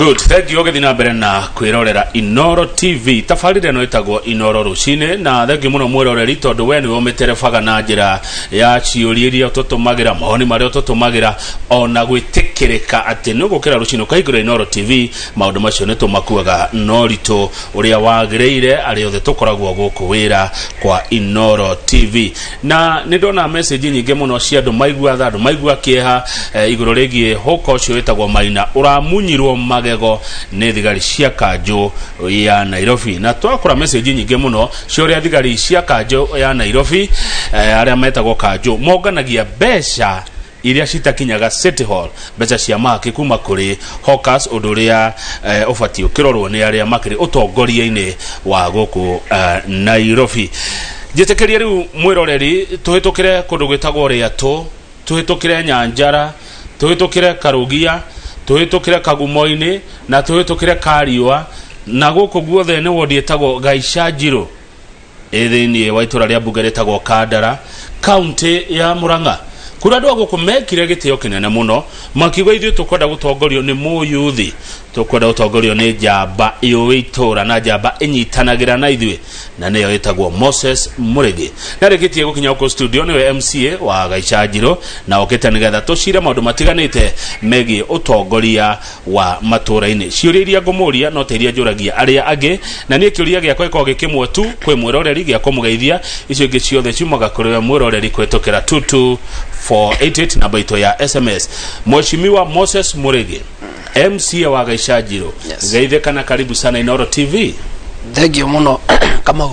Good, thank you ogethina mbere na kwirorera Inoro TV. Tafarire no itagwo Inoro rucine na thank you muno mwiroreri tondu we ni wometerefaga na njira ya ciuriria ututumagira mahoni mari ututumagira ona gwitikirika ati no gukira rucine kaigura Inoro TV maundu macio ne tumakuaga norito uria wagireire ari othe tukoragwo guku wira kwa Inoro TV. Na ni ndona message nyingi muno cia andu maigua thandu maigua kieha iguru rigie hoko cio itagwo Maina uramunyirwo magego ne thigari cia kanjo ya Nairobi. Na twakora message nyingi muno cia thigari cia kanjo ya Nairobi aria metagwo kanjo moganagia besha iria citakinyaga City Hall beca cia maki kuma kuri hawkers uduria ufatio kirorwo ni aria makiri utongoria-ini wa guku Nairobi. Jetekeria riu mwiroreri tuhitukire kundu gwitagwo Riatu, tuhitukire Nyanjara, tuhitukire Karugia, tuhitukire Kagumo-ini na tuhitukire Kariwa na guku guothe ni wodi etagwo Gaicajiro ethini wa itura ria mbunge retagwo Kandara county ya Murang'a. Kura ndo gukumekire gitio kinene muno makigwa ithu tukwenda gutongorio ni muyuthi, tukwenda gutongorio ni njamba iyo itura na njamba inyitanagira na ithuĩ na niyo itagwo Moses Murege. Na regitie gukinya ku studio niwe MCA wa Gaicajiro na okete nigetha tucire maundu matiganite megie utongoria wa matura-ini. Ciuriria ngumuria no teria njuragia aria angi na nie kiuria giakwa iko gikimwe tu kwi mwiroreri gia kumugeithia icio ingi ciothe ciumaga kuri mwiroreri kwetukira 22488 namba ito ya SMS. Mheshimiwa Moses Murege, MCA wa Gaicajiro, geithe kana karibu sana Inoro TV. Thank you muno kama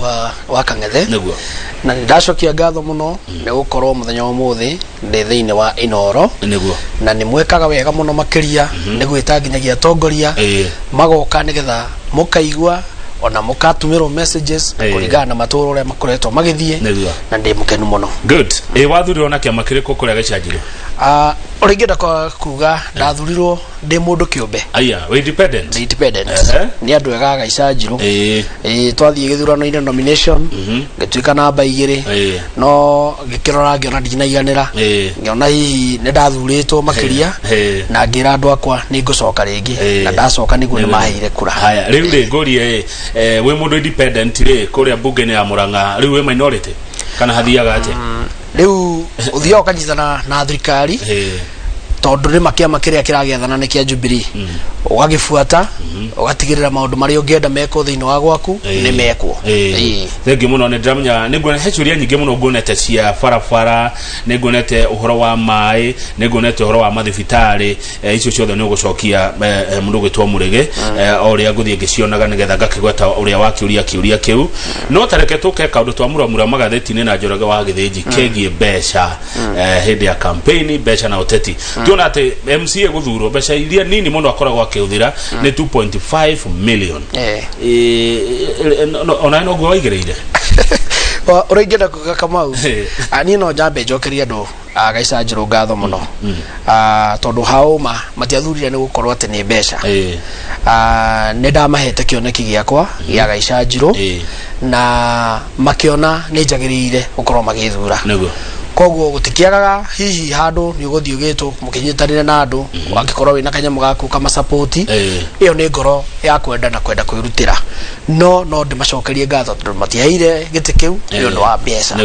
wa Kangethe. Niguo. Na ndashokia ngatho muno ni gukorwo muthenya umuthi ndi thiini wa Inoro. Niguo. Na ni mwekaga wega muno makiria ni gwita nginyagia tongoria magoka nigetha mukaigua ona mukatumirwo messages kuringana na maturo ria makoretwo magithie na ndi mukenu muno. Good. Wathurirwo na kiama kiriko kuria Gaicajiro? Origeda kwa kuga ndathurirwo ndi mundu kiumbe. Aya, we independent. Independent. Ni andu ega Gaicajiro. Twathie githurano-ini nomination. Gituika namba 2. No gikirora ngiona ndinaiganira. Ngiona hihi ni ndathuritwo makiria na ngira andu akwa ni ngucoka ringi na ndacoka niguo ni maheire kura. Haya, riu ri ngorie we mundu independent ri kuria mbunge-ini ya Murang'a riu we minority kana hathiaga ate? Riu uthio kanyitana na thirikari tondu ni makiama kiria kiragiathana ni kia Jubilee ugagifuata ugatigirira maundu mari ungienda meko thiini wa gwaku ni meko. Thank you muno. Ni ndramya niguo hechuria nyingi muno ngonete cia farafara, ngonete uhoro wa mai, ngonete uhoro wa mathibitari icio ciothe ni ugucokia mundu gwitwa Murege oria nguthie ngicionaga nigetha ngakigweta uria wakiuria kiuria kiu no tareke tuke kaundu twa muramura magatheti-ini na njoroge wa githinji kegie besha hindi ya campaign besha na uteti. Tuona ati MCA guthurwo besha iria nini muno akoragwo akiuthira ni 2.5 million. Ona no gwa igereire urengenda kuga Kamau ani no njambe njokeria andu Gaicajiro ngatho muno tondu hauma matiathurire ni gukorwo ati ni besha ni ndamahete kioneki giakwa gia Gaicajiro na makiona ni njagirire gukorwo magithura. Koguo gutikiagaga hihi handu ni uguthii ugitwo mukinyitanire na andu wakikorwo wina kanyamo gaku kama support iyo ni ngoro ya kwenda na kwenda kwirutira no ndimacokerie ngatho tondu matiaire giti kiu ni undu wa mbeca.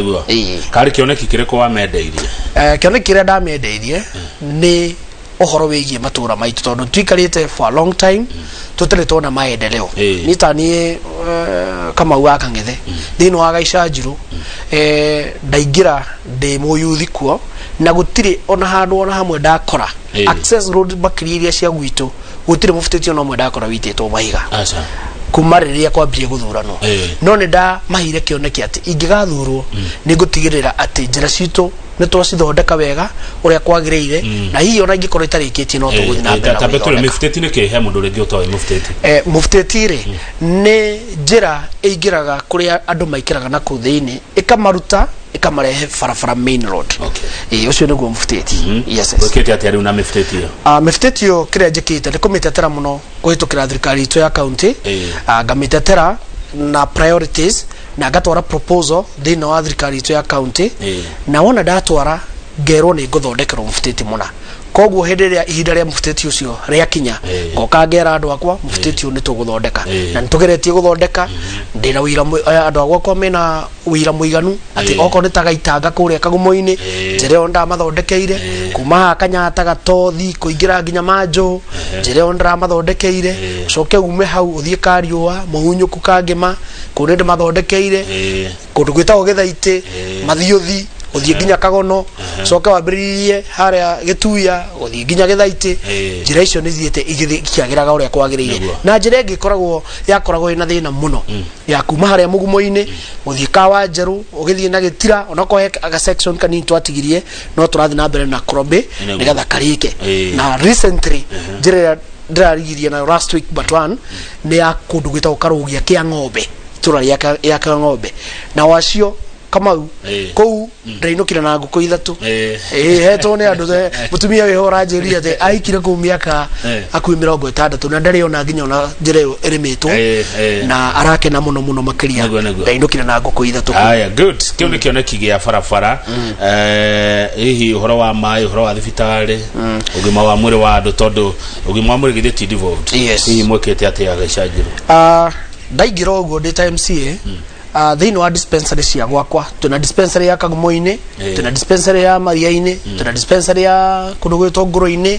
Kari kioneki kiriko wa mendeirie? Kioneki kire ndamendeirie ni uhoro wigie matura maitu tondu twikarite for a long time tutire tona maendeleo. Ni tani kama wa Kangethe thiini wa Gaicajiro ndaingira ndi muyuthi kuo na gutire ona handu ona hamwe ndakora access road makiriria cia gwitu gutire mufutitio no mwe ndakora wititwo mahiga kumariria kwambie guthurano no ni nda mahire kioneki ati ingigathurwo ni gutigirira ati njira citu ni twacithondeka wega uria kwagireire na hihi ona ingikorwo itarikitie no tuguthi na mbere. Tabetule mufuteti ni ke he mundu ringi utowe mufuteti? Mufuteti ri ni njira igiraga kuria andu maikiraga na ku thiini ikamaruta ikamarehe farafara main road. Ucio niguo mufuteti. Yes. Wekete ati ari una mufuteti yo? Mufuteti yo kiria njikite ni kumitetera muno kuhitukira thirikari itu ya county ngamitetera na priorities na gatwara proposal thiini wa thirikari itu ya county na wona ndatwara ngero nĩ ngũthondekerwo mũbutĩti mũna koguo hĩndĩ ĩrĩa ihinda rĩa mũbutĩti ũcio rĩakinya ngoka ngera andũ akwa mũbutĩti ũyũ nĩ tũgũthondeka na nĩ tũgeretie gũthondeka ndĩna wĩra andũ akwa kwa mena wĩra mũiganu atĩ okorwo nĩ ta gaitanga kũrĩa Kagumo-inĩ njĩra ĩyo ndamathondekeire kuma haha Kanyata Gatothi kũingĩra nginya Manjũ njĩra ĩyo ndĩramathondekeire ũcoke ume hau ũthiĩ Kariũa Mũhunyũku Kangĩma kũu nĩ ndĩmathondekeire kũndũ gwĩtagwo Gĩthaitĩ Mathiũthi uthie nginya Kagono coka wambiririe haria Gĩtuya uthie nginya Gĩthaitĩ njira icio nithiete ikiagiraga uria kwagiriire na njira ĩngĩ yakoragwo ina thina muno ya kuma haria Mũgumo-inĩ uthie Kawa Njeru ugithie na Gĩtira onako aga section kanini twatigirie no turathi na mbere na Krombe nigetha karike na recently njira ndĩrarigirie na last week but one ni ya kundu gwĩtagwo Karugia kia Ng'ombe itura ya Ng'ombe na wacio Kamau kou ndainukire na ngũkũ ithatu hetwo nĩ andũ mutumia wĩho ranjĩria atĩ aikire kũu mĩaka hakuhĩ 60 na ndarĩ ona nginya ona njĩra ĩyo ĩrĩmĩtwo na arakena mũno makĩria ndainukire na ngũkũ ithatu. Aya good kĩu nĩ kĩoneki gĩa barabara hihi ũhoro wa maĩ ũhoro wa thibitarĩ ũgima wa mwĩrĩ wa andũ tondũ ũgima wa mwĩrĩ githĩ ti devolved hihi mwĩkĩte atĩa Gĩcanjĩro ndaingĩra ũguo ndĩ ta MCA thĩinĩ wa dispensary cia gwakwa tuna dispensary ya Kagumo-inĩ tuna dispensary ya Maria-inĩ tuna dispensary ya kũndũ gwĩtwo Ngũrũ-inĩ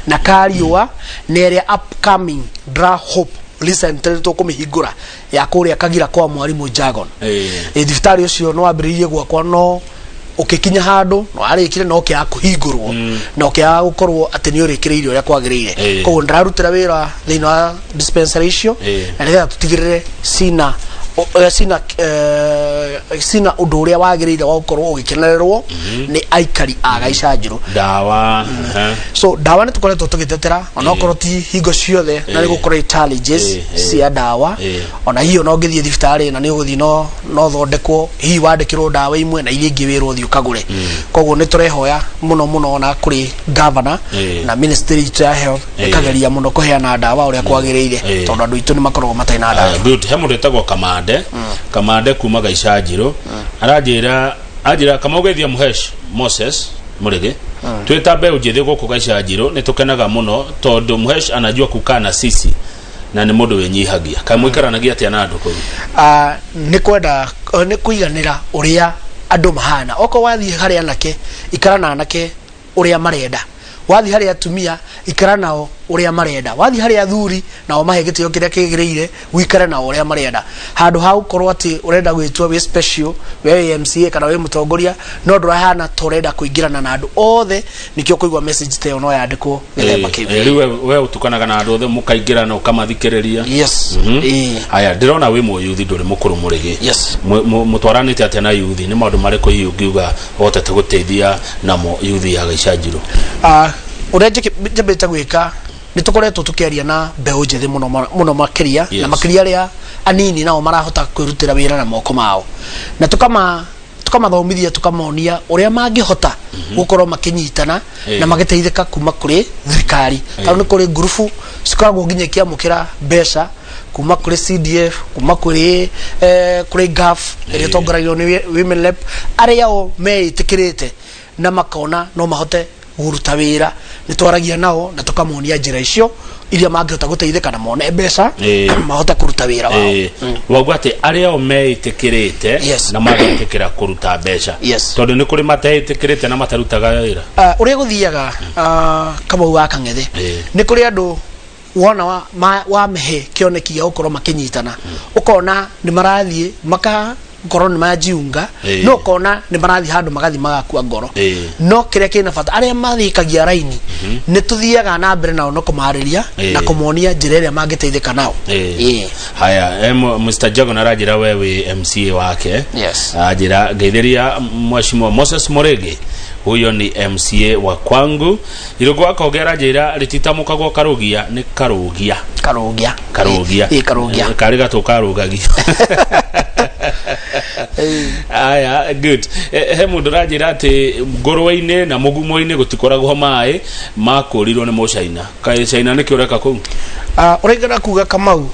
na Kariũa nĩ ĩrĩa upcoming Dra Hope recently tũkũmĩhingũra ya kũrĩa Kagira kwa Mwarimũ Jagon thibitarĩ ũcio no wambĩrĩirie gwakwa no ukikinya handu no arikire no kia kuhingurwo no kia gukorwo ati ni urikiriire uria kwagiriire koguo ndararutira wira thina wa dispensary icio na rĩrĩa tutigirire sina undu uria wagiriire wa gukorwo ugikenererwo ni aikari a Gĩcanjĩro dawa so dawa ni tukoretwo tugitetera ona okorwo ti hingo ciothe na ni gukorwo challenges cia dawa ona hiyo no ngithie thibitarĩ na ni uguthi no thondekwo hihi wandikirwo dawa imwe na iria ingĩ wĩrwo thio kagure koguo ni turehoya muno ona kuri governor na ministry ya health ikageria muno kuheana dawa uria kwagiriire tondu andu itu ni makoragwo matai na dawa. Good he mundu etagwo Kamande kuma Gĩcanjĩro ajira kama ugethia Muhesh Moses Murege twita mbeũ njĩthĩ gũkũ Gĩcanjĩro ni tukenaga muno tondu Muhesh anajua kukaa na sisi na ni mundu wenyihagia kamwikaranagia atia na andu kũu ni kwenda ni kuiganira uria andu mahana oko wathi haria anake ikarana anake uria marenda wathi haria atumia ikara nao uria marenda wathi haria athuri nao mahe gĩtĩo kĩrĩa kĩgĩrĩire wikare nao uria marenda handu hau korwo ati urenda gwĩtwo we special we MCA kana we mutongoria no ndurahana torenda kuingirana na andu othe nikio kuigwa message teyo no yandikwo gĩthemba kĩu we utukanaga na andu othe mukaingirana ukamathikĩrĩria yes haya ndirona we mũyuthi ndũrĩ mũkũrũ mũrĩgĩ yes mutwaranĩte atĩa na yuthi nĩ maũndũ marĩkũ hihi ũngiuga hotete gũteithia namo yuthi ya Gĩcanjĩro uria njambĩte gwĩka ni tukoretwo tukiaria na mbeũ njĩthĩ muno makiria na makiria ria anini nao marahota kwirutira wira na moko mao na tukamathomithia tukamonia uria mangihota gukorwo makinyitana na magiteithika kuma kuri thirikari tondu ni kuri grupu cikoragwo nginya kiamukira mbeca kuma kuri CDF kuma kuri GAF iria tongoragio ni Women Rep aria o meitikirite na makona no mahote guruta wira nitwaragia nao na tukamonia njira icio iria mangihota guteithika na mone mbeca mahota kuruta wira wao wagwate aria o meitikirite na magĩtĩkĩra kuruta mbeca tondu ni kuri mateitikirite na matarutaga wira uria guthiaga Kamau wa Kang'ethe ni kuri andu wona wa mehe kioneki gĩa gukorwo makinyitana ukona ni marathie ngoro ni majiunga no kona ni marathi handu magathi magakua ngoro no kiria kina bata aria mathikagia raini ni tuthiaga na mbere nao no kumariria na kumonia njira iria mangiteithika nao haya Mr. Jagon arajira wewe MCA wake ajira geithiria Mheshimiwa Moses Murege huyo ni MCA wa kwangu irugo wako gera njira rititamukagwo Karugia ni Karugia kari gatukarugagia aya good he mundu rajira ati Ngũrũ-inĩ na Mũgumo-inĩ gutikoragwo maĩ makurirwo ni Mũcaina kai Caina ni kiureka kuu urengera kuga Kamau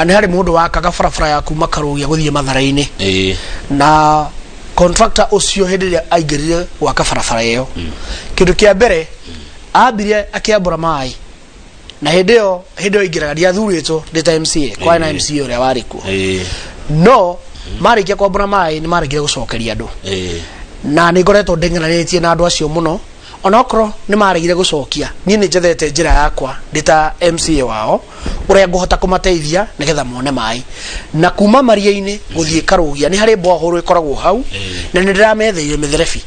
ni hari mundu wakaga barabara ya kuma Karugia guthie Mathara-inĩ na contractor ucio hediria aigirire waka barabara iyo kindu kia mbere abire akiambura mai na hideo igiraga dia thurito data MCA kwa na MCA uri wariko no marikia kwambura mai ni marikia gucokeria andu na ni ngoretwo ndengeranĩtie na andu acio muno onokro ni marigire gucokia ni njethete njira yakwa data MCA wao uria nguhota kumateithia nigetha mone mai na kuma maria-ini guthie karugia ni hari bohoro ikoragwo hau na ni ndirametheire mitherebi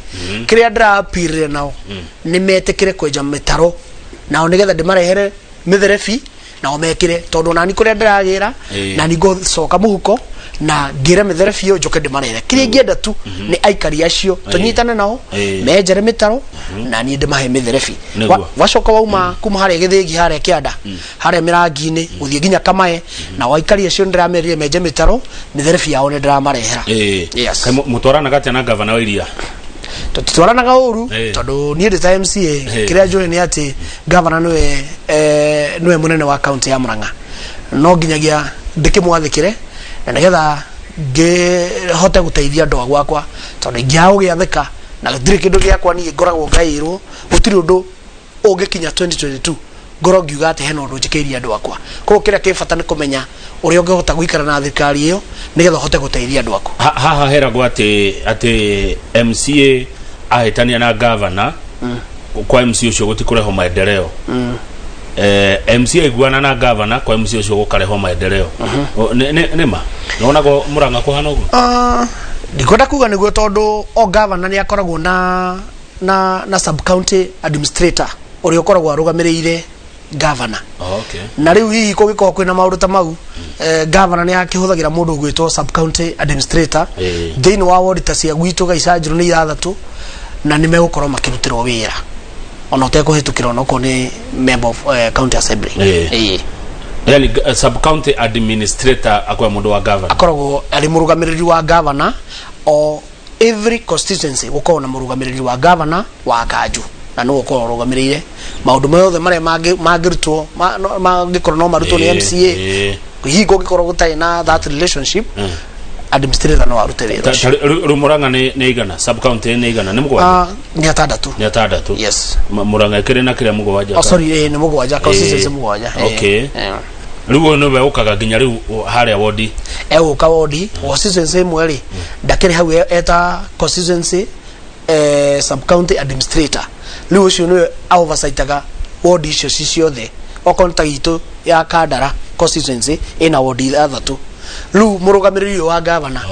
kiria ndirapirire nao ni metekire kwenja mitaro nao nigetha ndimarehere mitherebi na omekire tondu nani kuria ndiragira na ni ngocoka muhuko na ngira mitherebi yo njoke ndimarere kiria ngienda tu ni aikari acio tunyitane nao menjere mitaro na ni ndimahe mitherebi wacoka wauma kuma haria githigi haria kianda haria mirangi-ini guthie nginya kamae na waikari acio ndiramerire menje mitaro mitherebi yao ni ndiramarehera yes mutwarana gatia na governor wa iria tutwaranaga uru tondu ni ndita MCA kiria njuri ni ati governor niwe munene wa county ya Murang'a no nginyagia ndikimwathikire na nigetha hote guteithia andu gwakwa tondu ngiao giatheka na gitire kindu giakwa ni ngoragwo ngairwo gutiri undu ungikinya 2022 ngoro ngiuga ati hena undu njikeirie andu akwa koguo kiria kibata ni kumenya uria ungihota guikara na thirikari iyo nigetha hote guteithia andu akwa haha heragwo ati MCA ahitania na governor kwa MCA ucio gutikureho maendeleo MCA iguana na governor kwa MCA ucio gukareho maendeleo nema nonago Murang'a kuhana uguo ndikwenda kuga niguo tondu o governor ni akoragwo na sub county administrator uria ukoragwo arugamiriire governor okay na riu hihi kugikoo kwina maundu ta mau governor ni akihuthagira mundu gwitwo sub county administrator thiini wa ward ta cia gwitu gaicanjiro ni 6 na ni megukorwo makirutirwo wira ona utekuhitukira onako ni member of county assembly yani sub county administrator akwa mundu wa governor akoragwo ari murugamiriri wa governor o every constituency gukorwo na murugamiriri wa governor wa kanju na no gukorwo rugamirire maundu mothe maria mangirutwo mangikorwo no marutwo ni MCA hihi gugikorwo gutai na that relationship administrator no arute wira Murang'a ni igana sub county ni igana ni mugwanja ni atandatu yes Murang'a kire na kire mugwanja oh sorry ni mugwanja constituency mugwanja okay riu no we ukaga ginya riu haria wodi uka wodi constituency mweri ndakire hau eta constituency sub county administrator riu ucio no oversightaga wodi icio ciothe okonta gitu ya Kandara constituency ina wodi 3 riu murugamiriri wa governor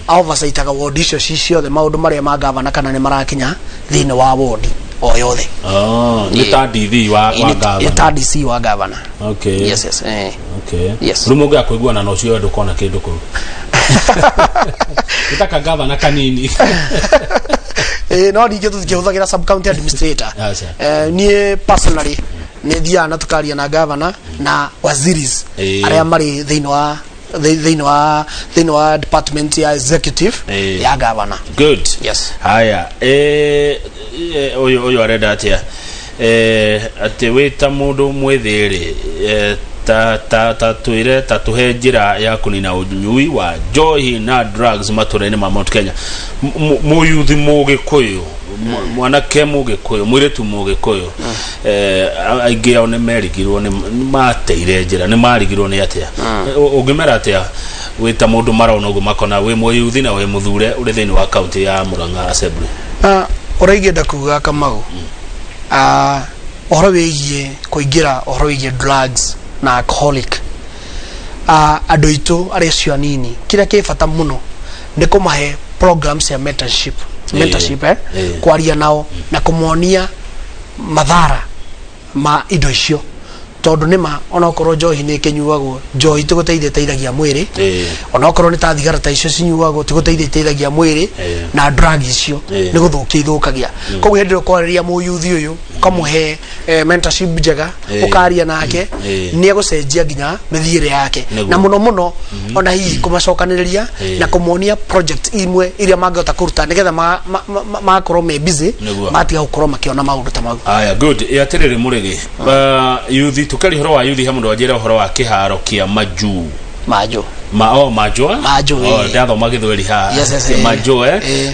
oversightaga wodi icio ciothe maundu maria ma governor kana ni marakinya thiini wa wodi o yothe ni ta DV wa governor ni ta DC wa governor okay yes okay yes riu mungu akuiguana no cio ndukona kindu ku utaka governor kanini no ninge tutikihuthagira sub county administrator ni personally ni thia na tukaria na governor na waziris aria mari thiini wa department ya executive ya governor good yes haya oyo arenda atia ati wita mundu mwithiri twire tuhe njira ya kunina unyui wa njohi na drugs maturene ma Mount Kenya muyuthi mugikuyu mwanake mugikuyu mwiretu mugikuyu aingi ao ni merigirwo ni mateire njira ni marigirwo ni atia ungimera atia wita mundu marona uguo makona we muyuthi na we muthure uri thiini wa county ya Murang'a assembly uraigenda kuga Kamau ohoro wigie kuingira ohoro wigie drugs na alcoholic andu itu aria cio anini kiria kibata muno ni kumahe programs ya mentorship kwaria nao na kumonia madhara ma indo icio tondu nima ona okorwo njohi ni kinyuagwo njohi tiguteithagia mwiri ona okorwo ni ta thigara ta icio cinyuagwo tiguteithagia mwiri na drug icio ni guthukia ithukagia koguo hindi ukwaria muyuthi uyu ukamuhe mentorship njega ukaria nake ni egucenjia nginya mithiire yake na muno ona hihi kumacokaniriria na kumonia project imwe iria mangihota kuruta nigetha makorwo me busy matiga gukorwo makiona maundu ta mau aya good yatiriri murigi yuthi tukari horo wa yuthi hamwe ndwajira horo wa kiharo kia Maju Majo Majo ndio magithweri ha Majo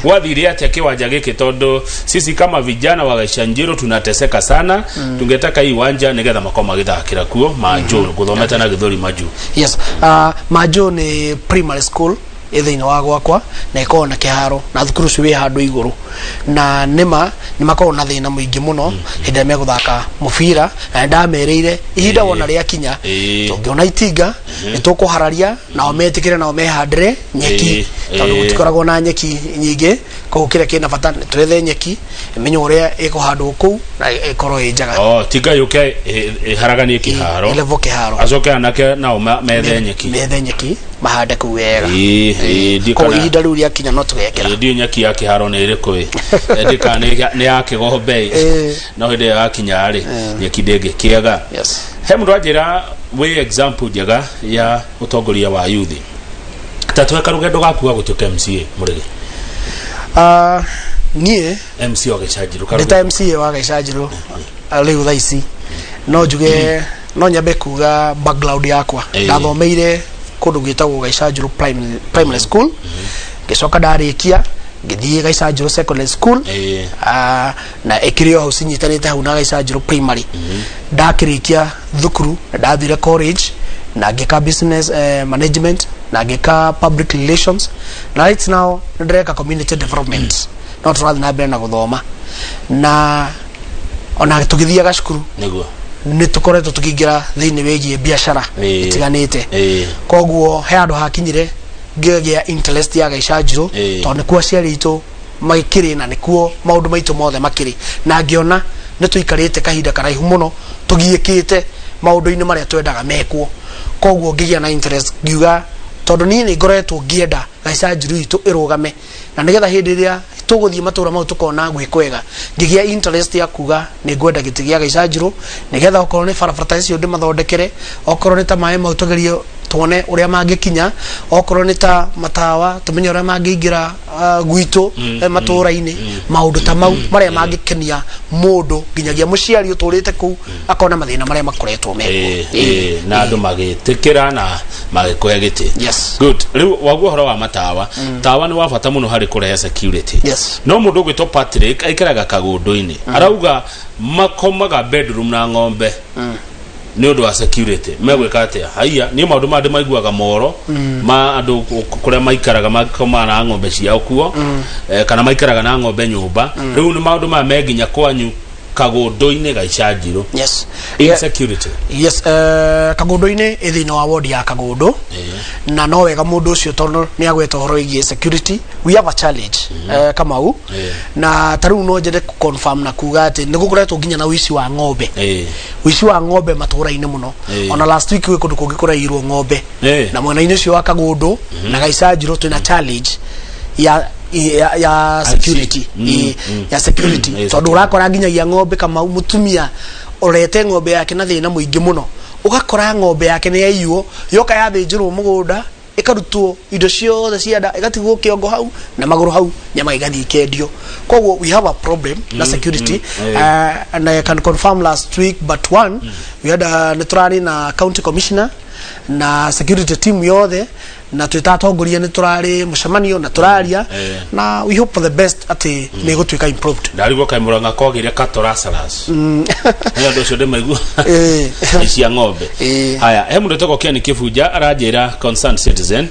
wathiri atia kiwanja giki tondu sisi kama vijana wa Gaishanjiro tunateseka sana tungetaka hii wanja nigetha makoma githakira kuo Majo guthometa na githuri Majo Majo ni primary school ithini wa gwakwa na ikona kiharo na thukuru ciwe handu iguru na nima nimako na thina muingi muno hinde me guthaka mubira na ndamereire ihinda wona ria kinya tungiona itinga nitukuhararia na ometikire na omehandire nyeki tondu gutikoragwo na nyeki nyingi ko kire kina bata twethe nyeki menyo uria ikuhandwo ku na ikoro injaga tiga yuke haraganie kiharo ile kiharo acoke anake na methe nyeki mahande ku wega ko ihinda riu ria kinya no tugekera ndio nyeki ya kiharo ni iriku ndika ni ya kigombe no hinde ya kinya ri nyeki ndenge kiega he mundu ajira we example njega ya utongoria wa youth tatweka rugendo gaku gutuka MCA murege nie MC wa Gaishanjiro ndita MC wa Gaishanjiro riu thaici no njuge no nyambe kuga background yakwa ndathomeire kundu gwitagwo Gaishanjiro primary school gicoka ndarikia ngithie Gaishanjiro secondary school na ekirio hau sinyitanite hau na Gaishanjiro primary ndakirikia thukuru ndathire college na ngeka business management na ngeka public relations na right now ndreka community development no turathi na mbere na guthoma na ona tugithia gacukuru niguo nitukoretwo tukigira thiini wigie biashara itiganite koguo he andu hakinyire ngegia interest ya Gaishanjiro tondu kwa ciari itu magikiri na nikuo maundu maitu mothe makiri na ngiona nituikarite kahinda karaihu muno tugiikite maundu-ini maria twendaga mekwo koguo ngigia na interest ngiuga tondu ni ngoretwo ngienda Gaishanjiro itu irugame na nigetha hindi ria tuguthie matura mau tukona gwikwega ngigia interest ya kuga ni ngwenda gitigia Gaishanjiro nigetha okorwo ni barabara icio ndi mathondekere okorwo ni ta maĩ mau tugerie tuone uria mangikinya okorwo ni ta matawa tumenye uria mangiingira gwitu matura-ini maundu ta mau maria mangikenia mundu nginyagia muciari uturite ku akona mathina maria makoretwo meko na andu magitikira na magikoya giti good riu waguo horo wa matawa tawa ni wa bata muno hari kurehe security no mundu gwito Patrick aikaraga kagundu-ini arauga makomaga bedroom na ng'ombe ni undu wa security megwika atia haiya ni maundu mande maiguaga moro ma andu kuria maikaraga makoma na ng'ombe ciao kuo kana maikaraga na ng'ombe nyumba riu ni maundu ma meginya kwanyu kagundu-ini Gaishanjiro insecurity kagundu-ini ithini wa ward ya kagundu na no wega mundu ucio tondu ni agweta horo igi security we have a challenge kama u na taru no jede confirm na kuga ati nigukoretwo nginya na wici wa ng'ombe wici wa ng'ombe matura-ini muno ona last week we kundu kungikurairwo ng'ombe na mwena-ini ucio wa kagundu na Gaishanjiro twina challenge ya security ya security tondu urakora nginyagia ng'ombe kama mutumia urete ng'ombe yake na thina muingi muno ugakora ng'ombe yake ni yaiywo yoka yathinjirwo mugunda ikarutwo indo ciothe cienda igatigwo kiongo hau na maguru hau nyama igathi kendio koguo we have a problem na security and I can confirm last week but one we had a neutrali na county commissioner na security team yothe na twitatongoria ni turari mucemanio na turaria na we hope for the best ati ni gutwika improved ndarigo kaimuranga kogiria katorasaras ndo cio ndemaigu cia ng'ombe haya he mundu toko kiani kifuja arajira concerned citizen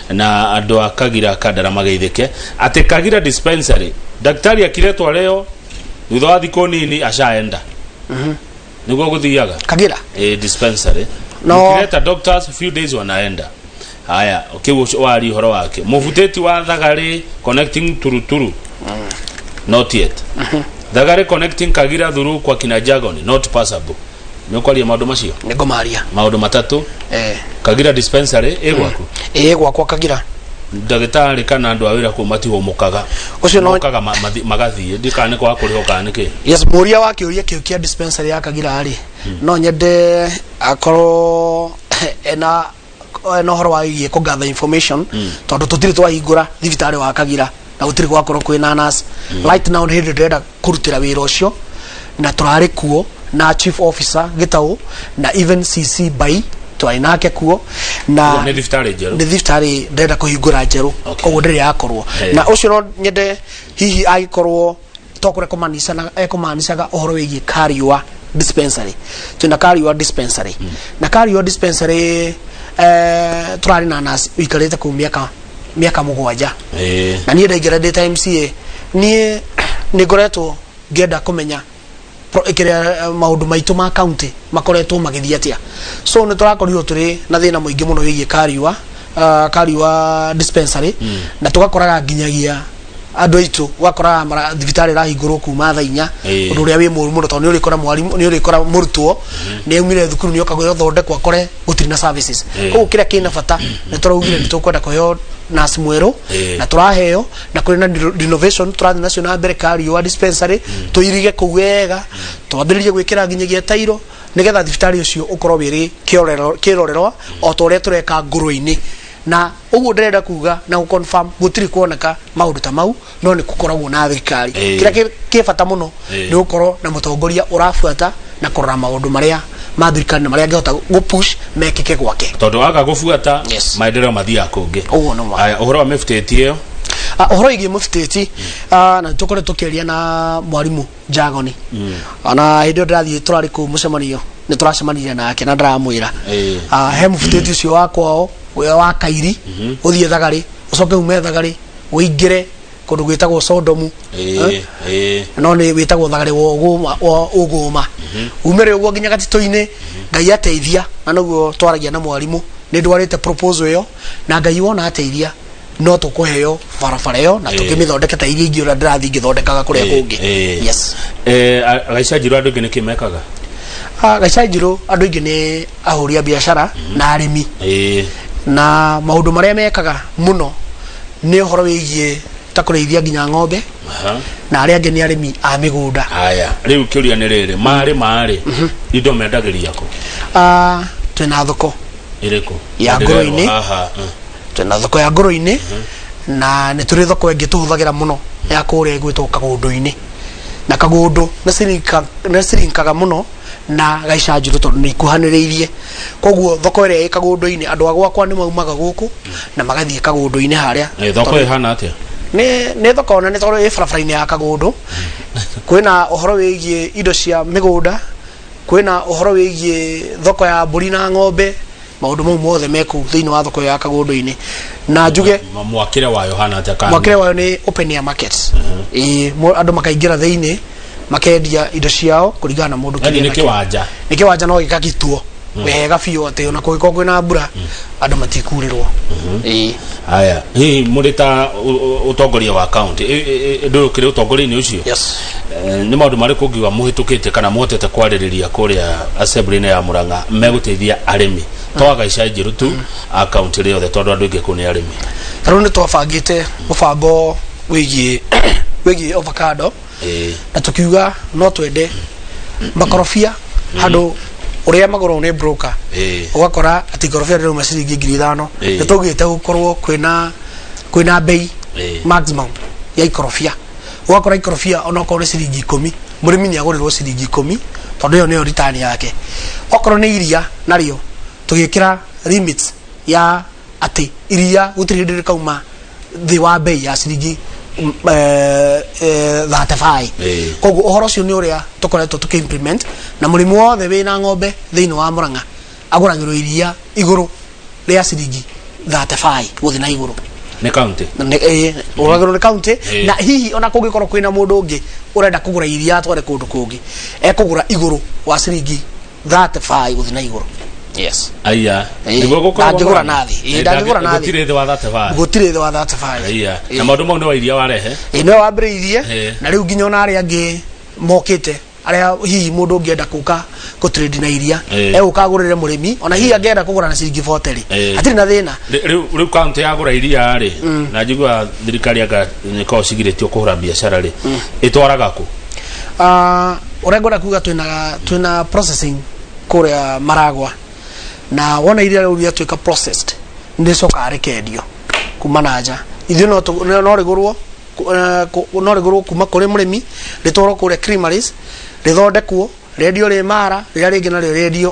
na andu akagira kadara mageithike ati kagira dispensary daktari akiretwa leo thutha wa thiko nini ashaenda niguo guthiaga kagira dispensary no kireta doctors few days wanaenda haya ukiwo wari horo wake muvuteti wa Thagari connecting turuturu not yet Thagari connecting Kagira thuru kwa kina Jagoni not passable nokwalia maundu macio nigo maria maundu matatu Kagira dispensary egwaku egwakwa Kagira ndagitari kana andu awira ku matiho mukaga ucio no mukaga magathie ndikane kwa kuriho kanike yes muria wake uria kia dispensary ya Kagira ari no nyende akoro no horo wa igie ko gather information tondu tutiri twahingura thibitari wa Kagira na gutiri gwakorwo kwina nurse right now hindi ndenda kurutira wira ucio na turari kuo na chief officer gitau na even CC by twari nake kuo na ni thibitarĩ ndenda kũhingũra njerũ koguo ndĩrĩ yakorwo na ũcio no nyende hihi agĩkorwo ekumaanishaga ũhoro wĩgiĩ Kariũa dispensary twina Kariũa dispensary na Kariũa dispensary turari na nasi ikarete ku miaka 7 na niĩ ndaingĩra ndĩ MCA niĩ nĩ ngoretwo ngĩenda kũmenya maũndũ maitũ ma county makoretwo magĩthiĩ atĩa so nĩ tũrakorirwo tũrĩ na thĩna mũingĩ mũno wĩgiĩ Kariũa dispensary na tũgakoraga nginyagia andũ aitũ gwakoraga thibitarĩ rahingũrwo kuma thaa 4 ũndũ ũrĩa wĩ mũru mũno tondũ nĩ ũrĩkora mwarimũ nĩ ũrĩkora mũrutwo nĩ aumire thukuru nĩ okaga gũthondekwo akore gũtirĩ na services koguo kĩrĩa kĩna bata nĩ tũraugire nĩ tũkwenda kũheo nurse mwerũ na tũraheo na kũrĩ na renovation tũrathiĩ nacio na mbere Kariũa dispensary tũirige kũu wega twambĩrĩrie gwĩkĩra nginyagia tairo nĩgetha thibitarĩ ũcio ũkorwo wĩrĩ kĩrorerwa o ta ũrĩa tũreka Ngũrwe-inĩ na uguo ndĩrenda kuga na confirm gũtirĩ kuoneka maũndũ ta mau no nĩ gũkoragwo na thirikari kĩrĩa kĩ bata mũno nĩ gũkorwo na mũtongoria ũrabuata na kũrora maũndũ marĩa ma thirikari na marĩa angĩhota gũpush mekĩke gwake tondũ aga gũbuata maendeleo mathiaga kũngĩ ũguo no ma ũhoro wa mĩbutĩti ĩyo ũhoro wĩgiĩ mũbutĩti na tũkorwo tũkĩaria na mwarimũ Njagoni ona hĩndĩ ĩyo ndĩrathiĩ tũrarĩ kũu mũcemanio nĩ tũracemanirie nake na ndaramwĩra he mũbutĩti ũcio wa kwao wa Kairi uthie Thagari ucoke ume Thagari uingire kundu gwitagwo Sodomu no ni witagwo Thagari wo uguma umere uguo nginya gatito-ini Ngai ateithia na noguo twaragia na mwarimu ni ndwarite proposal iyo na Ngai wona ateithia no tukuheo barabara iyo na tukimithondeka ta iria ingi ura ndirathi ngithondekaga kuria kungi yes Gaica Njirũ andu ingi nikimekaga Gaica Njirũ andu ingi ni ahũri biashara na arimi na maũndũ marĩa mekaga mũno nĩ ũhoro wĩgiĩ ta kũrĩithia nginya ng'ombe na arĩa angĩ nĩ arĩmi a mĩgũnda haya rĩu kĩũria nĩ rĩrĩ marĩ indo mendagĩria kũ twĩna thoko ĩrĩkũ ya Ngũrwe-inĩ twĩna thoko ya Ngũrwe-inĩ na nĩ tũrĩ thoko ĩngĩ tũhũthagĩra mũno ya kũrĩa gwĩtwo Kagũndũ-inĩ na Kagũndũ nĩ cirinkaga mũno na Gaica Njirũ tondũ nĩ ikuhanĩrĩirie koguo thoko ĩrĩa ĩ Kagũndũ-inĩ andũ a gwakwa nĩ maumaga gũkũ na magathiĩ Kagũndũ-inĩ harĩa thoko ĩhana atĩa nĩ thoko na nĩ tondũ ĩ barabara-inĩ ya Kagũndũ kwĩna ũhoro wĩgiĩ indo cia mĩgũnda kwĩna ũhoro wĩgiĩ thoko ya mbũri na ng'ombe maũndũ mau mothe meku thĩinĩ wa thoko ya Kagũndũ-inĩ na njuge mwakĩre wayo hana atĩa kana mwakĩre wayo nĩ open air market andũ makaingĩra thĩinĩ makendia indo ciao kuringana na mũndũ kĩrĩa nĩ kĩwanja no gĩkagitwo wega biũ atĩ ona kũngĩkorwo kwĩna mbura andũ matikurĩrwo haya hihi mũrĩ ta ũtongoria wa county ndũrũkĩrĩ ũtongoria-inĩ ũcio nĩ maũndũ marĩkũ ũngiuga mũhĩtũkĩte kana mũhotete kwarĩrĩria kũrĩa assembly-inĩ ya Mũrang'a megũteithia arĩmi to Gaica Njirũ tu a county rĩothe tondũ andũ aingĩ kũ nĩ arĩmi tarĩu nĩ twabangĩte mũbango wĩgiĩ avocado na tukiuga no twende makorobia handũ uria magoro ne broker ugakora ati korofia rero maciringi 5,000 nĩ tũgĩte gũkorwo kwĩna bei maximum ya ikorofia ugakora ikorofia ona korwo ciringi 10 mũrĩmi nĩ agũrĩrwo ciringi 10 tondũ ĩyo nĩyo return yake okorwo nĩ iria narĩo tũgĩkĩra limits ya ati iria gũtirĩ hĩndĩ rĩkauma thĩ wa bei ya ciringi 35 koguo ũhoro ũcio nĩ ũrĩa tũkoretwo tũkĩ-implement na mũrĩmi wothe wĩna ng'ombe thĩinĩ wa Mũrang'a agũragĩrwo iria igũrũ rĩa ciringi 35 gũthiĩ na igũrũ nĩ county ũragĩrwo nĩ county na hihi ona kũngĩkorwo kwĩna mũndũ ũngĩ ũrenda kũgũra iria atware kũndũ kũngĩ ekũgũra igũrũ wa ciringi 35 gũthiĩ na igũrũ yes aya niguo gũkorwo nathi ndangĩgũra nathi gũtirĩ thĩ wa 35 gũtirĩ thĩ wa 35 aya na maũndũ mau nĩ wa iria warehe nĩ wambĩrĩirie na rĩu nginya ona arĩa angĩ mokĩte arĩa hihi mũndũ ũngĩenda kũka gũtrade na iria egũkagũrĩre mũrĩmi ona hihi angĩenda kũgũra na ciringi 40 hatirĩ na thĩna rĩu county yagũra iria rĩ na njigua thirikari anga nĩkorwo cigirĩtio kũhũra biacara rĩ ĩtwaraga kũ ũrĩa ngwenda kuga twĩna processing kũrĩa Maragwa na wona iria rĩu rĩatuĩka processed nĩ coka rekendio kuma na nja ithuĩ no rĩgũrwo kuma kũrĩ mũrĩmi rĩtwarwo kũrĩa creameries rĩthondekwo radio le mara rĩrĩa rĩngĩ narĩo radio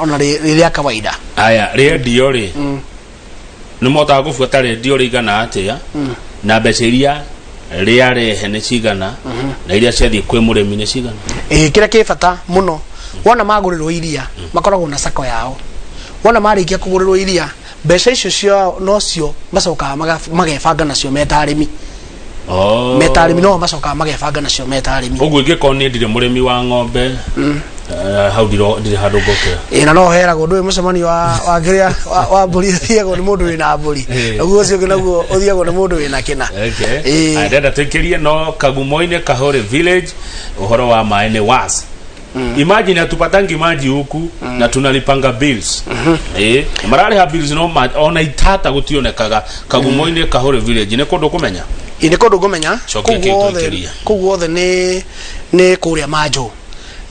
ona rĩrĩa kawaida. Aya radio rĩ nĩ motaga gũbuata radio rĩigana atĩa na mbeca iria rĩa rehe nĩ cigana na iria ciathiĩ kwĩ mũrĩmi nĩ cigana. Kĩrĩa kĩ bata mũno wona magũrĩrwo iria makoragwo na sako yao, wona marĩkia kũgũrĩrwo iria mbeca icio cio nocio macokaga magebanga nacio metarĩmi. Metarĩmi no macokaga magebanga nacio metarĩmi. Ũguo ingĩkorwo nĩ ndire mũrĩmi wa ng'ombe hau ndire handũ ngokera. Na no heragwo ndũĩ mũcemanio wa kĩrĩa wa mbũri thiagwo nĩ mũndũ wĩna mbũri. Ũguo ũcio naguo ũthiagwo nĩ mũndũ wĩna kĩna. Ndenda twĩkĩrie no Kagumo-inĩ Kahore village ũhoro wa maĩ nĩ was. Imagine hatupatangi maji huku na tunalipanga bills. Marariha bills no ona itata gutionekaga Kagumo-inĩ Kahore village nĩ kũndũ kũmenya. Nĩ kũndũ kũmenya. Kũguo othe nĩ kũrĩa Manjũ.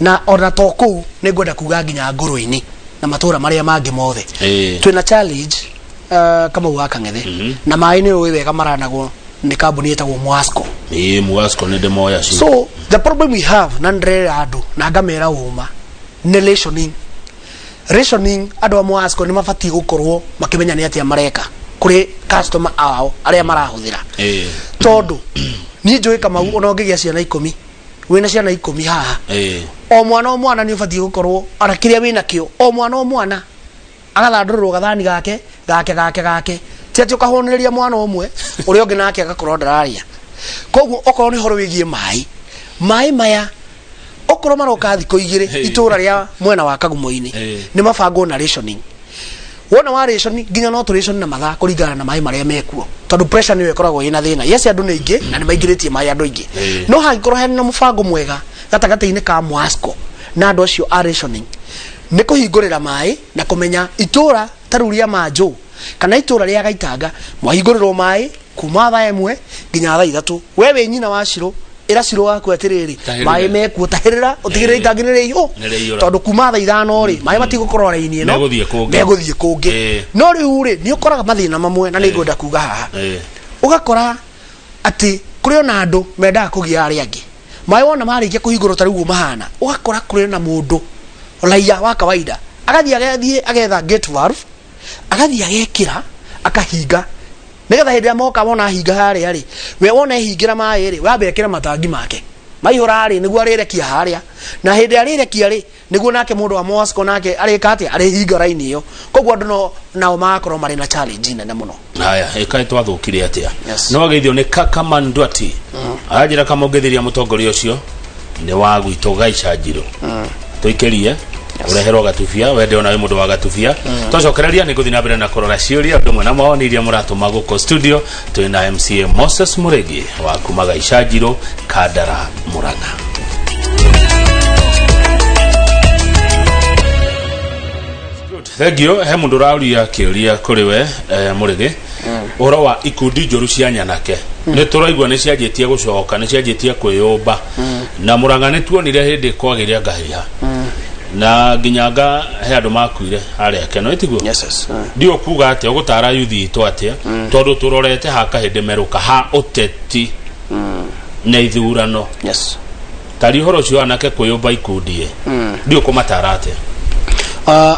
Na ona to kũu nĩ ngwenda kuga nginya Ngũrũ-inĩ na matũra marĩa mangĩ mothe. Twĩna challenge kama wa Kang'ethe na maĩ nĩ ũĩ wega maranagwo ni kambuni etagwo Mwasco. Mwasco nĩ ndĩmoya ci. So the problem we have na ndĩrera andũ na ngamera ũma nĩ rationing andũ a Mwasco nĩ mabatiĩ gũkorwo makĩmenya nĩ atĩa mareka kũrĩ customer ao arĩa marahũthĩra. Tondũ niĩ njũĩ Kamau ona ũngĩgĩa ciana 10 wĩna ciana 10 haha o mwana nĩ ũbatiĩ gũkorwo ara kĩrĩa wĩna kĩo o mwana agathandũrĩrwo gathani gake tete ukahonereria mwana umwe uria ungi nake agakorwo ndararia. Koguo okorwo ni horo wigie mai maya okorwo maroka thiko igire itura ria mwena wa Kagumo-inĩ ni mabango na rationing. Wona wa rationing nginya no tu ration na mathaa kuringana na mai maria mekuo tondu pressure niyo ikoragwo ina thina. Yes andu ni ingi na ni maingiritie mai andu ingi no hangikorwo hena mubango mwega gatagati-ini ka Mwasco na andu acio a rationing ni kuhingurira mai na kumenya itura taruria Manjũ kana itura ria Gaitanga mwahingũrĩrwo mai kuma thaa 1 nginya thaa 3. We we nyina wa Shiro ira Shiro waku atiriri mai mekuo tahirira utigire itanginire iyo tondu kuma thaa 5 ri mai matigũkorwo raini ino megũthiĩ kũngĩ. No riu ri ni ukoraga mathina mamwe na nĩ ngwenda kuga haha ugakora ati kuri ona andu mendaga kugia ari angi mai wona marikia kuhingũrwo ta riu mahana ugakora kuri na mundu raia wa kawaida agathie agetha gate valve agathia gekira akahinga nigetha hindi ya moka wona hinga haria ri we wona hingira mai ri wambe ekira matangi make maihura ri niguo arirekia haria na hindi arirekia ri niguo nake mundu wa Mwasco nake arikate ari hinga raini iyo. Koguo andu nao makorwo mari na challenge nene muno. Haya ekai twathukire atia no geithio ni Kaka Ndwati ajira kama ũngĩthiria mũtongoria ũcio ni wa gwitũ Gaica Njirũ tuikerie ureherwo gatubia wende ona mundu wa gatubia twacokereria ni guthi na mbere na korora ciuria andu mwe na maoni iria muratuma guko studio twina MCA Moses Muregi wa kuma Gaica Njirũ Kandara Murang'a. Thank you. He mundu rauria kiuria kuri we Muregi uhoro wa ikundi njoru cia nyanake ni turaigua ni cianjitie gucoka ni cianjitie kwiyumba na Murang'a ni tuonire hindi kwagiria ngahiha na ginyaga he andu makuire aria keno itiguo. Yes. Ndio kuga ati ogutara yuthi itu atia tondu turorete haka hindi meruka ha uteti na ithurano. Yes. Tari horo cio anake kwiyumba ikundi ndio kumatara atia.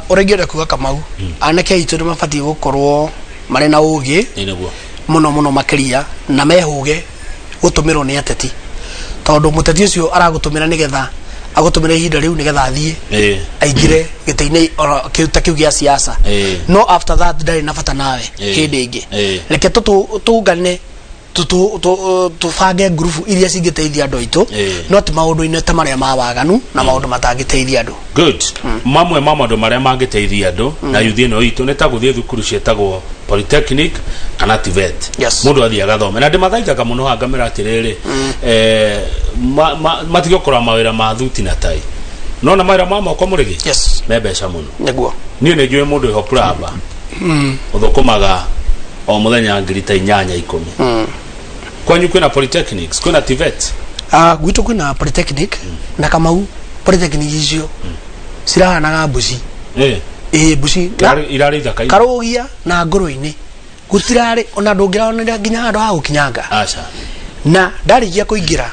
Urengienda kuga Kamau anake itu ni mabati gukorwo mari na ugi niguo muno makiria na mehuge gutumirwo ni ateti tondu muteti ucio aragutumira nigetha agutumira ihinda riu nigetha athie aingire gite-ini kiuta kiu gia siasa no after that ndari na bata nawe hindi ingi reke tungane tubange group iria cingiteithia andu aitu no ti maundu-ini ta maria mawaganu na maundu matangiteithia andu. Good. Mamwe maundu maria mangiteithia andu na yuthi no itu ni ta guthie thukuru cietagwo Polytechnic kana TVET. Mundu athia gathome na ndimathaithaga muno hangamira atiriri matigokora mawira ma thuti na tai no na mawira ma moko Muregi mebeca muno niguo ni njui mundu iho plaba uthukumaga o muthenya ngiri ta 8-10 kwanyu kwina Polytechnics kwina TVET gwitu kwina Polytechnic na Kamau Polytechnic icio cirahanaga mbuci mbuci irari thaka Karugia na Ngũrũ-inĩ gutirari ona ndungiraonera nginya andu ha gukinyanga acha na ndarigia kuingira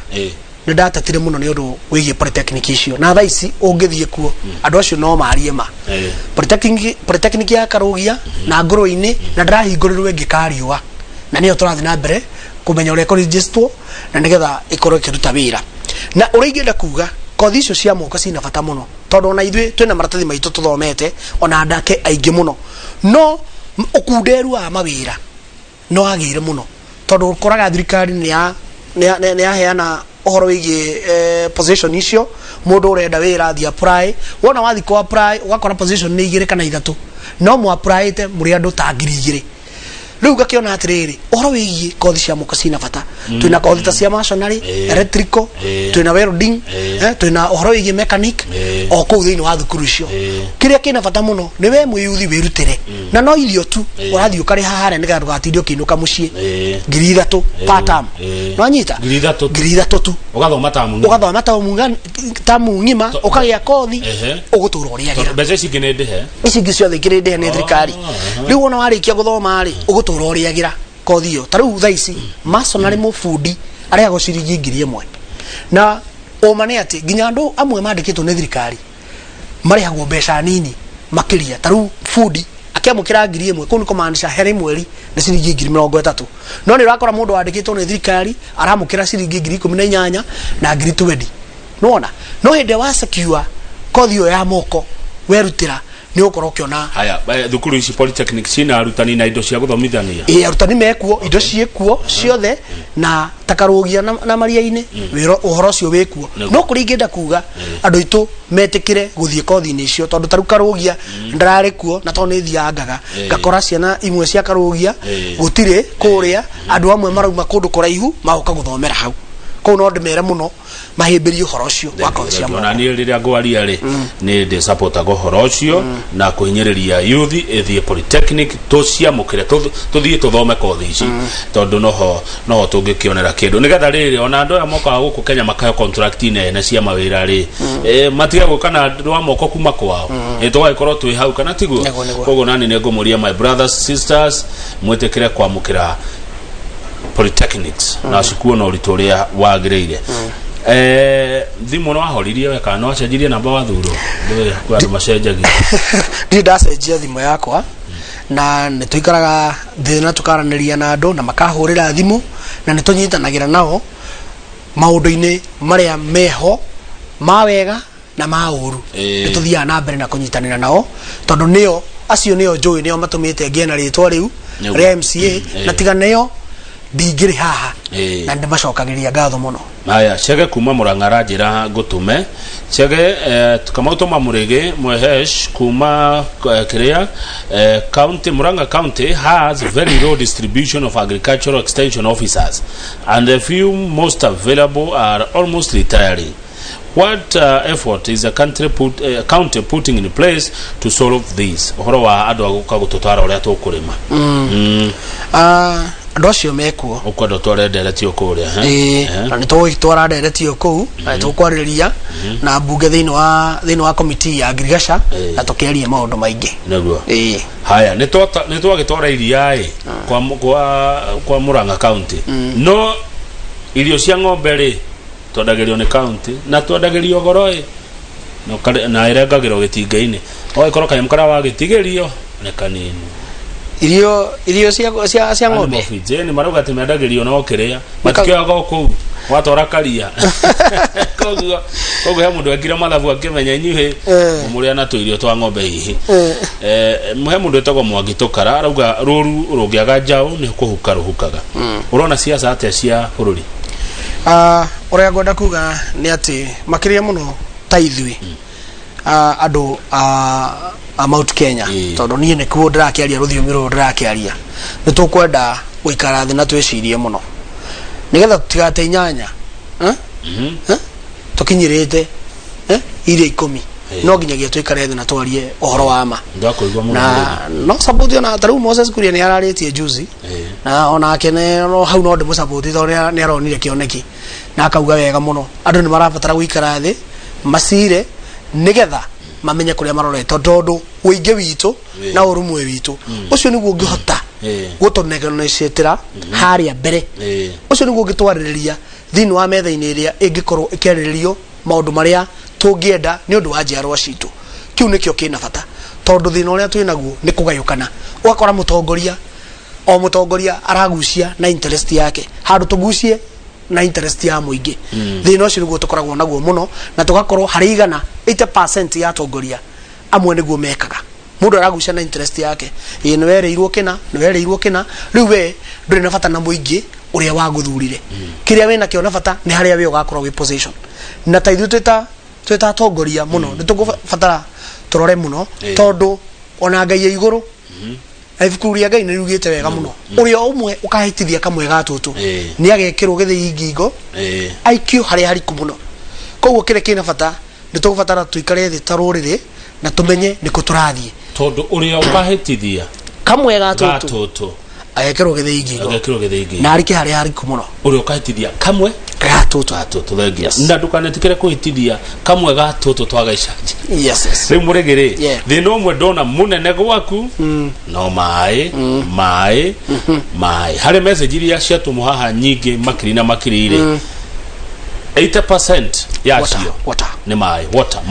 nä ndatatire må no nä å ndå wä giä polytechnic icio na thaa ici å ngä thiä kuo andå acio no marie ma polytechnic ya Karugia na Ngũrũ-inĩ na ndärahingå rä rwo ä ngä kariåa na nä o tå rathiä na mbere kå menya å rä a ĩkoragwo na nä getha ä korwo ä kä ruta wä ra na å rä a ingä enda kuga kothi icio cia moko cina bata må no tondå ona ithuä twä na maratathi maitå tå thomete ona andake aingä må no no å kunderu wa mawä ra no agä ire må no tondå koraga thirikari nä yaheana ohoro wĩgiĩ position icio mũndũ ũrenda wĩra thi apply wona wathi ko apply ũgakora position nĩ 2 kana 3 no mu apply te mũrĩ andũ ta 2,000 rĩu gakiona atĩrĩrĩ ohoro wĩgiĩ kothi cia moko cina bata twĩna kothi ta cia masonry electrical twĩna welding twĩna ohoro wĩgiĩ mechanic o kũu thĩinĩ wa thukuru icio kĩrĩa kĩna bata mũno nĩ we mwĩyuthi wĩrutĩre na no irio tu ũrathiĩ ũkarĩ harĩa nĩgetha ndũgatinde ũkĩinũka mũciĩ 3,000 per term no anyita 3,000 tu ũgathoma tamu ng'ima ũkagĩa kothi ũgũtũra ũrĩagĩra mbeca ici ingĩ nĩ ndĩhe ici ingĩ ciothe ikĩrĩ ndĩhe nĩ thirikari rĩu wona warĩkia gũthoma-rĩ ũgũtũra ũrĩagĩra kothi ĩyo ta rĩu thaa ici masonary mũbundi arĩagwo ciringi 1,000 na ũma nĩ atĩ nginya andũ amwe mandĩkĩtwo nĩ thirikari marĩhagwo mbeca nini makĩria ta rĩu bundi akĩamũkĩra 1,000 kũu nĩ kũmaanisha harĩ mweri nĩ ciringi 30,000 no nĩ ũrakora mũndũ wandĩkĩtwo nĩ thirikari aramũkĩra ciringi 18,000 na 20,000 nona no hĩndĩ wa secure kothi ĩyo ya moko werutĩra nĩ ũkorwo ũkĩona haya thukuru ici polytechnic cina arutani na indo cia gũthomithania arutani mekuo indo ciĩkuo ciothe na Karugia na Maria-inĩ wĩra ũhoro ũcio wĩkuo no kũrĩ ingĩenda kuga andũ aitũ metĩkĩre gũthiĩ kothi-inĩ icio tondũ ta rĩu Karugia ndararĩ kuo na tondũ nĩ thiangaga ngakora ciana imwe cia Karugia gũtirĩ kũrĩa andũ amwe marauma kũndũ kũraihu magoka gũthomera hau kũu no ndĩmere mũno mahĩmbĩrie ũhoro ũcio wa kothi cia moko na niĩ rĩrĩa ngwaria-rĩ nĩ ndĩ supportaga ũhoro ũcio na kũhinyĩrĩria youth ĩthiĩ polytechnic tũciamũkĩre tũthiĩ tũthome kothi ici tondũ noho tũngĩkĩonera kĩndũ nĩgetha rĩrĩ ona andũ aya mokaga gũkũ Kenya makaheo contract nene cia mawĩra-rĩ matige gwĩka na andũ a moko kuma kwao tũgagĩkorwo twĩ hau kana tiguo koguo nani nĩ ngũmũria my brothers sisters mwĩtĩkĩre kwamũkĩra polytechnics na cikuo na ũritũ ũrĩa wagĩrĩire thimũ no wahoririe weka no wacenjirie namba wa thuro kwa andũ macenjagia ndirĩ ndacenjia thimũ yakwa na nĩ tũikaraga thĩ na tũkaranĩria na andũ na makahũrĩra thimũ na nĩ tũnyitanagĩra nao maũndũ-inĩ marĩa meho ma wega na ma ũru nĩ tũthiaga na mbere na kũnyitanĩra nao tondũ nĩo acio nĩo njũĩ nĩo matũmĩte ngĩe na rĩtwa rĩu rĩa MCA na tiga nĩo ndingĩrĩ haha na ndĩmacokagĩria ngatho mũno haya Chege kuma Murang'a aranjĩra ngũtũme Chege Kamau Toma Mũrĩgĩ Mwehesh kuma kĩrĩa county Murang'a county has very low distribution of agricultural extension officers and the few most available are almost retiring. What effort is the county putting in place to solve this? Ũhoro wa andũ agũka gũtũtwara ũrĩa tũkũrĩma andũ acio mekuo ũkwenda tware nderetio kũrĩa na nĩ tũgũgĩtwara nderetio kũu na tũkwarĩrĩria na mbunge thĩinĩ wa komiti ya ngirigaca na tũkĩaria maũndũ maingĩ nĩguo haya nĩ twagĩtwara iria kwa Murang'a county no irio cia ng'ombe-rĩ twendagĩrio nĩ county na twendagĩrio goro na ĩrengagĩrwo gĩtinga-inĩ ũgagĩkorwo kanyamũ karĩa wagĩtigĩrio nĩ kanini irio cia ng'ombe ni marauga atĩ mendagĩrio no kĩrĩa matikĩoyaga kũu watwara karia koguo he mũndũ ekire mathabu akĩmenya inyuĩ mũrĩa na tũirio twa ng'ombe hihi he mũndũ etagwo Mwangi Tũkara arauga rũru rũngĩaga njaũ nĩ kũhuka rũhukaga ũrona ciaca atĩa cia bũrũri ũrĩa ngwenda kuga nĩ atĩ makĩria mũno ta ithuĩ andũ a Mount Kenya tondũ niĩ nĩkuo ndĩrakĩaria rũthiomi rũrũ ndĩrakĩaria nĩ tũkwenda gũikara thĩ na twĩcirie mũno nĩgetha tũtigate inyanya tũkinyĩrĩte iria 10 no nginyagia twĩkare thĩ na twarie ũhoro wa ma na no support ona ta rĩu Moses Kuria nĩ ararĩtie juzi na onake no hau no ndĩmũsupport tondũ nĩ aronire kĩoneki na akauga wega mũno andũ nĩ marabatara gũikara thĩ macire nĩgetha mamenye kũrĩa marorete tondũ ũingĩ witũ na ũrũmwe witũ ũcio nĩguo ũngĩhota gũtũneganĩcĩtĩra harĩa mbere ũcio nĩguo ũngĩtwarĩrĩria thini wa metha-ini iria ingikorwo ikiarĩrĩrio maundu maria tungienda ni undu wa njiarwa citu kiu nikio kina bata tondu thina uria twinaguo ni kugayukana ugakora mutongoria o mutongoria aragucia na interest yake handu tugucie na interest ya muingi thina ucio niguo tukoragwo naguo muno na tugakorwo hari igana 80% ya atongoria amwe niguo mekaga mundu aragucia na interest yake ni wereirwo kina riu we nduri na bata na muingi uria waguthurire kiria wina kio na bata ni haria we ugakorwo wi position na taithu twita atongoria muno ni tugubatara turore muno tondu ona Ngai ya iguru aifukuria Ngai ni rugite wega muno uria umwe ukahitithia kamwe gatutu ni agekirwo githii ngingo aikio haria hariku muno koguo kire kina bata ni tugubatara tuikare thi tarurire na tumenye ni kuturathie tondu uria ukahitithia kamwe gatutu agekirwo githii ngingo na arike haria hariku muno uria ukahitithia kamwe gatutu thengia na ndukanetikire kuhitithia kamwe gatutu twagaicanji riu muregere thina umwe ndona munene gwaku no mai hari message iria ciatumwo haha nyingi makiri na makirire 80% yacio ni mai water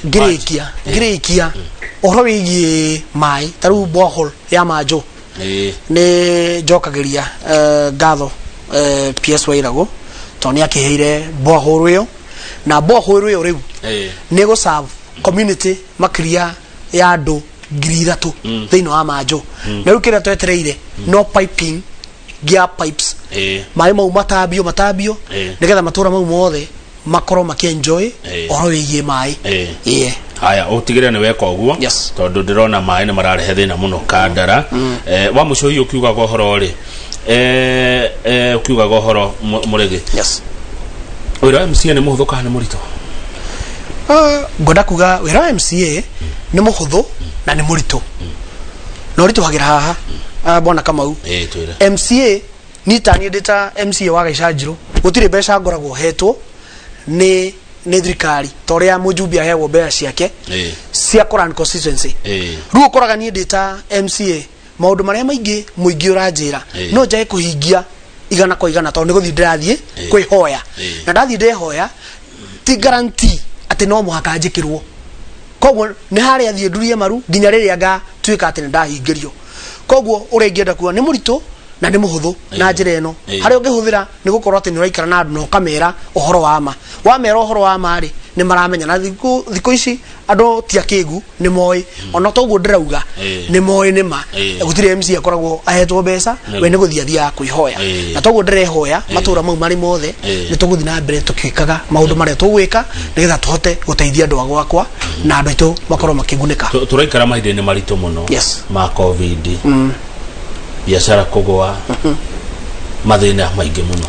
Greekia ohoro wigi mai taru borehole ya majo ni jokagiria gatho PS Wairago toni akiheire borehole yo na borehole yo riu ni go serve community makria ya andu 3,000 thino wa majo na riu kira twetereire no piping gear pipes mai mau matabio nigetha matura mau mothe makoro makienjoy ohoro wigi mai haya utigire ni weka uguo tondu ndirona mai ni mararehe thina muno Kandara wa muco hiyo kiuga gohoro ri ukiuga gohoro murege wira MCA ni muhuthu kana ni murito ngoda kuga wira MCA ni muhuthu na ni murito no rito hagira haha bona Kamau MCA ni tani ndita MCA wa Gaicanjiro gutire besha ngoragwo hetwo ni thirikari toria mujumbi ahewo bea ciake cia Koran constituency ruo koraga ni ndita MCA maundu maria maingi muingi uranjira no njae kuhingia igana kwa igana tondu niguthi ndirathie kwihoya na ndathie ndehoya ti guarantee ati no muhaka njikirwo koguo ni haria thie ndurie maru nginya riria nga tuika ati ndahingirio koguo urengienda kuwa ni murito na ni muhuthu na njira eno hari ungihuthira ni gukorwo ati ni uraikara na andu no kamera ohoro wa mera ohoro wa mari ni maramenya na thiko ici andu ti akigu ni moi ona toguo ndirauga ni moi ni ma gutire MC akoragwo ahetwo mbeca we ni guthia kwihoya na toguo ndirehoya matura mau mari mothe ni tuguthi na mbere tukikaga maundu maria tugwika nigetha tuhote guteithia andu agwakwa na andu aitu makorwo makigunika turaikara mahinda-ini maritu muno ma covid biashara kugwa mathina maingi muno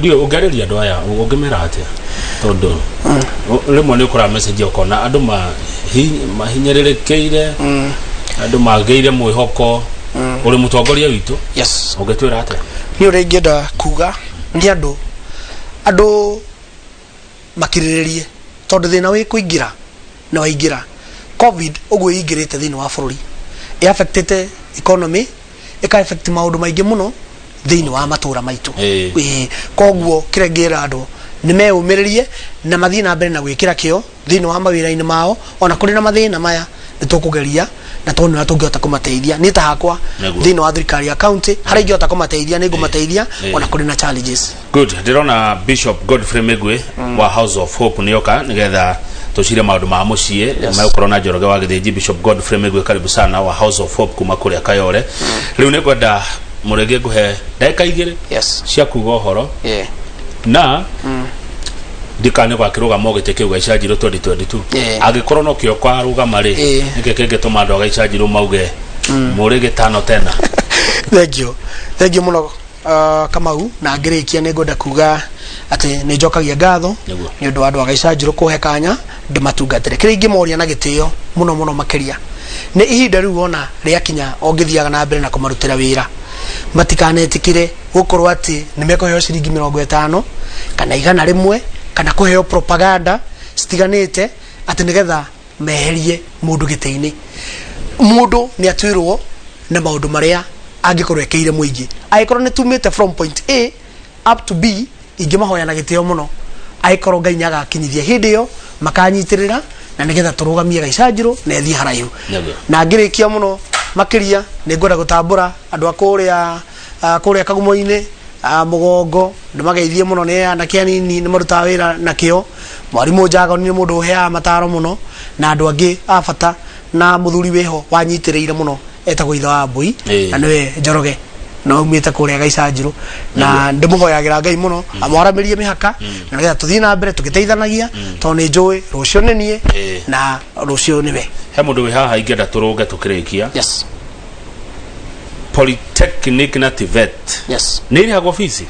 dio ungariria andu aya ungimera atia tondu rimwe ni ukora message ukona andu mahinyirirekeire andu mageire mwihoko uri mutongoria witu ungetwira atia ni urengienda kuga ni andu makiriririe tondu thina wi kuingira na waingira covid uguo ingirite thina wa bururi affected economy ika affect maundu maingi muno thini wa matura maitu koguo kirengira andu ni meumirerie na mathina mbere na gwikira kio thini wa mawira-ini mao ona kuri na mathina maya nitukugeria na tonu na tungiota kumateithia ni ta hakwa thini wa thirikari ya county hari ngiota kumateithia ni ngumateithia ona kuri na challenges good ndirona Bishop Godfrey Megwe wa House of Hope nioka nigetha tushire maundu ma mucie maukoro na Njoroge wa Githiji. Bishop Godfrey Megwe karibu sana wa House of Hope kuma kuri Kayore riu ne gwenda murege guhe ndeka igire cia kuga horo na dikane kwa kiruga mogete kiuga Gaicanjiro 2022 agikorwo no kio kwa ruga mari nike kenge tomando Gaicanjiro mauge murege tano tena thank you muno Kamau na ngirikia ni ngoda kuga ati ni njokagia ngatho ni undu andu Gaicanjiro kuhe kanya ndimatungatire kiringi moria na gitio muno makiria ni ihinda riu ona ria kinya ongithiaga na mbere na kumarutira wira matikanetikire gukorwo ati ni mekoheo ciringi 50 kana igana rimwe kana kuheo propaganda stiganite ati nigetha meherie mundu giteini mundu ni atwirwo na maundu maria angikorwo ekeire muingi aikorwo ni tumite from point A up to B ingĩmahoya na gĩtĩo mũno aikorwo Ngai nĩagakinyithia hĩndĩ ĩyo makanyitirĩra na nĩgetha tũrũgamie Gaicanjĩrũ na ĩthiĩ haraihu na ngĩrĩkia mũno makĩria nĩngwenda gũtambũra andũ kũrĩa Kagumo-inĩ Mũgongo ndĩmageithie mũno nĩ anake anini nĩ marutaga wĩra na kĩo mwarimũ Njagoni nĩ mũndũ ũheaga mataro mũno na andũ angĩ a bata na mũthuri wĩho wanyitĩrĩire mũno etagwo ithe wa Mbui na nĩwe Njoroge no umĩte kũrĩa Gaicanjĩrũ na ndĩmũhoyagĩra Ngai mũno amwaramĩrie mĩhaka na nĩgetha tũthiĩ na mbere tũgĩteithanagia tondũ nĩ njũĩ rũciũ nĩ niĩ na rũciũ nĩwe he mũndũ wĩ haha ingĩenda tũrũnge tũkĩrĩkia yes Polytechnic na TVET yes nĩ irĩhagwo fees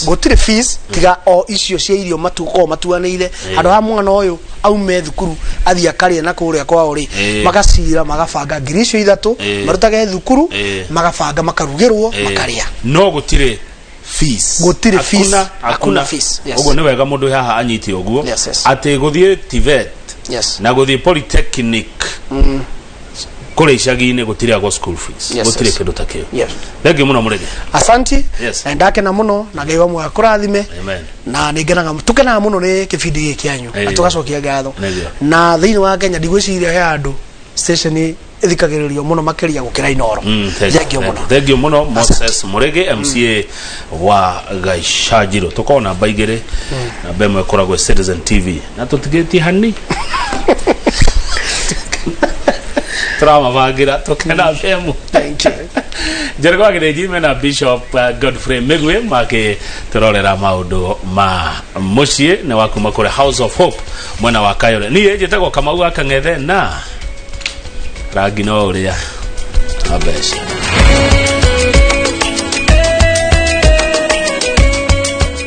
gũtirĩ fees tiga o icio cia irio matuanĩire andũ ha mwana ũyũ aume thukuru athia karĩa na kũrĩa kwao ri magacira magabanga ngiri icio ithatũ marutage thukuru magabanga makarugĩrwo makarĩa no gũtirĩ fees gũtirĩ fees hakuna fees ũguo nĩ wega mũndũ haha anyite ũguo atĩ gũthiĩ TVET na gũthiĩ Polytechnic kule icagi-inĩ gũtirĩagwo school fees gũtirĩ kĩndũ ta kĩo thengiũ mũno mũrege asanti ndakena mũno na Ngai wamwe akũrathime na nĩngenaga tũkenaga mũno nĩ kĩbindi gĩkĩ kĩanyu na tũgacokia ngatho na thĩinĩ wa Kenya ndigwĩciria he andũ station ithikagĩrĩrio mũno makĩria gũkĩra Inoro thengiũ mũno Moses Mũrege MCA wa Gaicanjĩrũ tũkorwo namba igĩrĩ namba ĩmwe ĩkoragwo Citizen TV na tũtigĩtie hani Trama vagira tokena bemu thank you Jerego agire na Bishop Godfrey Megwe make turorera maundu ma mucie na wakuma kure House of Hope mwana wa Kayole niye njitagwo Kamau Akang'ethe na rangi no uria abesha